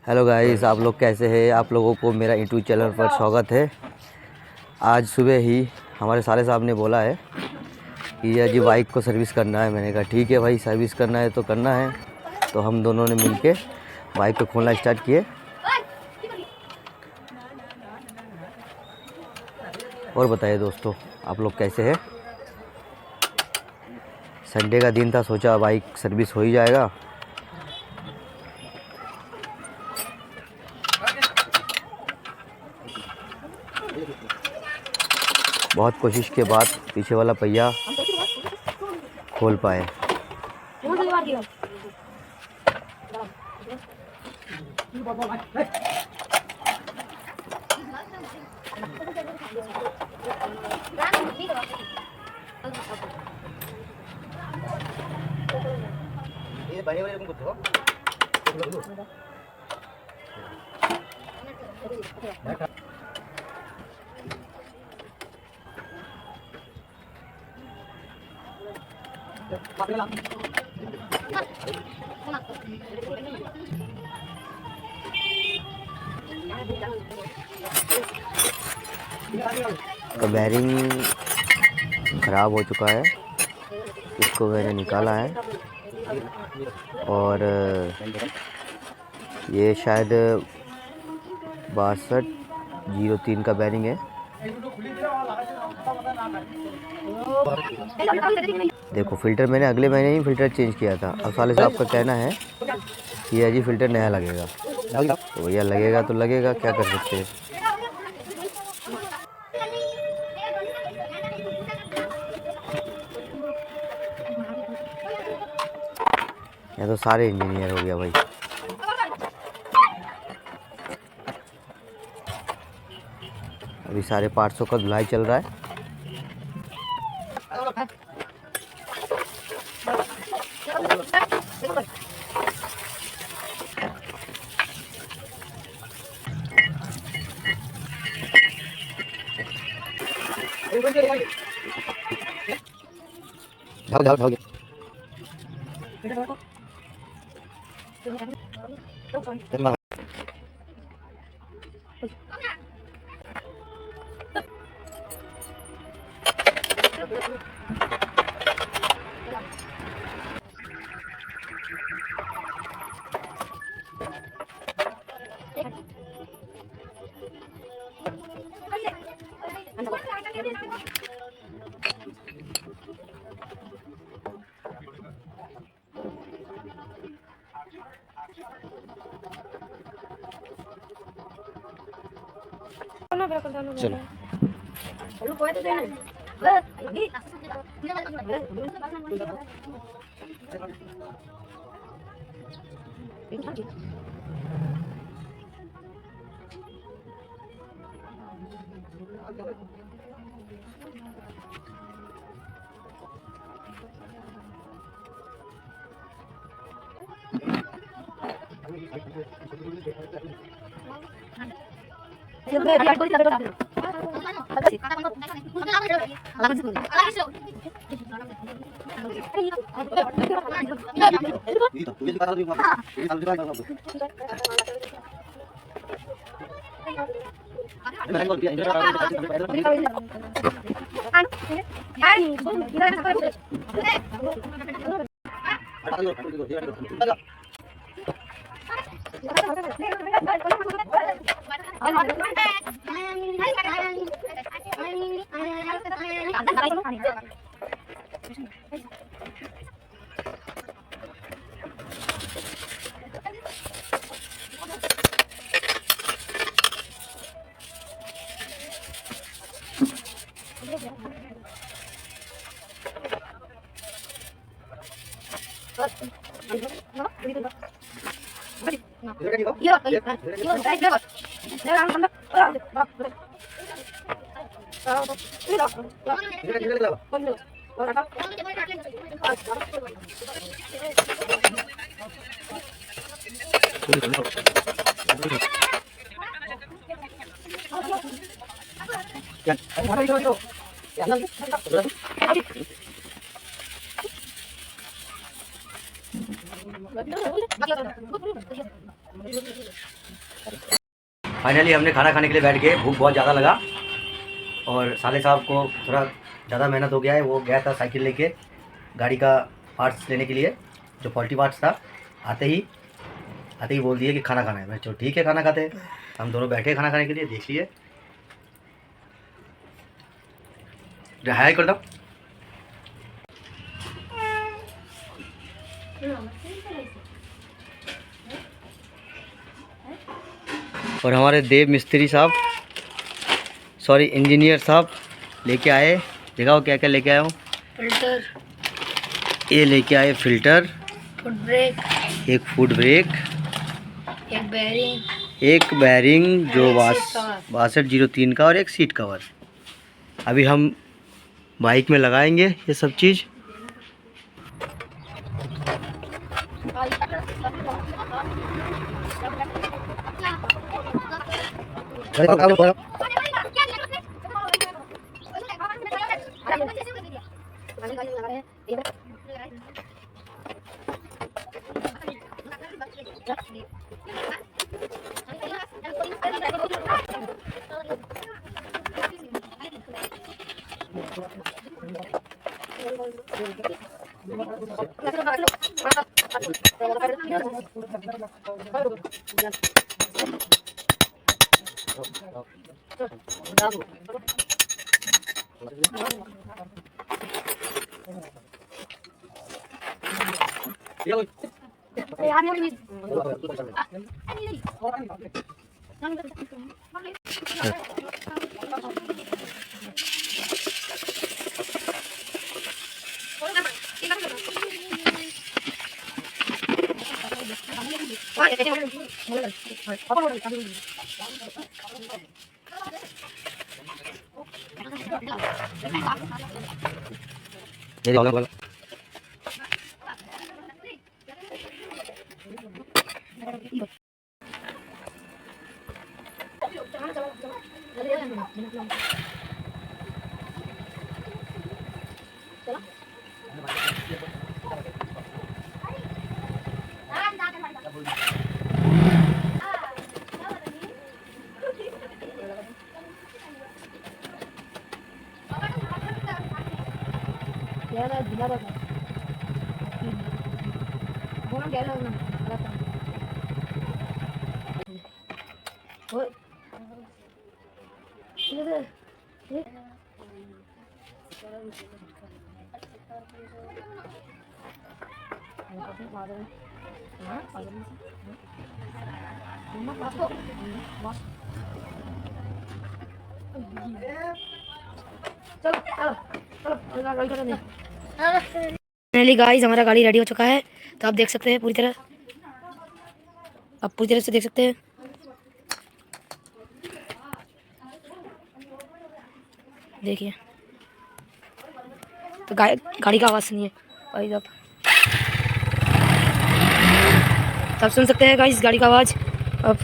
Hello guys, आप लोग कैसे हैं। आप लोगों को मेरा यूट्यूब चैनल पर स्वागत है। आज सुबह ही हमारे साले साहब ने बोला है कि ये जी बाइक को सर्विस करना है। मैंने कहा ठीक है भाई, सर्विस करना है तो करना है। तो हम दोनों ने मिलके बाइक को खोलना स्टार्ट किए। और बताइए दोस्तों, आप लोग कैसे हैं। संडे का दिन था, सोचा बाइक सर्विस हो ही जाएगा। बहुत कोशिश के बाद पीछे वाला पहिया खोल पाए। का बैरिंग ख़राब हो चुका है, इसको मैंने निकाला है। और ये शायद 6203 का बैरिंग है। देखो, फ़िल्टर मैंने अगले महीने ही फ़िल्टर चेंज किया था। अब साले साहब का कहना है कि ये जी फ़िल्टर नया लगेगा। तो भैया लगेगा तो लगेगा, क्या कर सकते हैं। ये तो सारे इंजीनियर हो गया भाई। अभी सारे पार्ट्सों का धुलाई चल रहा है। भाग चलो। फाइनली हमने खाना खाने के लिए बैठ गए, भूख बहुत ज़्यादा लगा और साले साहब को थोड़ा ज़्यादा मेहनत हो गया है। वो गया था साइकिल लेके गाड़ी का पार्ट्स लेने के लिए, जो फॉल्टी पार्ट्स था। आते ही बोल दिए कि खाना खाना है। मैं चलो ठीक है खाना खाते हैं। हम दोनों बैठे खाना खाने के लिए। देख लिए हाय कर दो। और हमारे देव मिस्त्री साहब, सॉरी इंजीनियर साहब लेके आए। दिखाओ क्या क्या लेके आए हो। फिल्टर, ये लेके आए फिल्टर, फुट ब्रेक, एक फुट ब्रेक, एक बैरिंग जो और एक सीट कवर। 6203 का, और एक सीट कवर। अभी हम बाइक में लगाएंगे ये सब चीज़। फाइनली गाइस हमारा गाड़ी रेडी हो चुका है, तो आप देख सकते हैं पूरी तरह, आप पूरी तरह से देख सकते हैं। देखिए तो गाड़ी का आवाज़ सुनिए भाई साहब, तो आप सुन सकते हैं गाइस गाड़ी का आवाज़। अब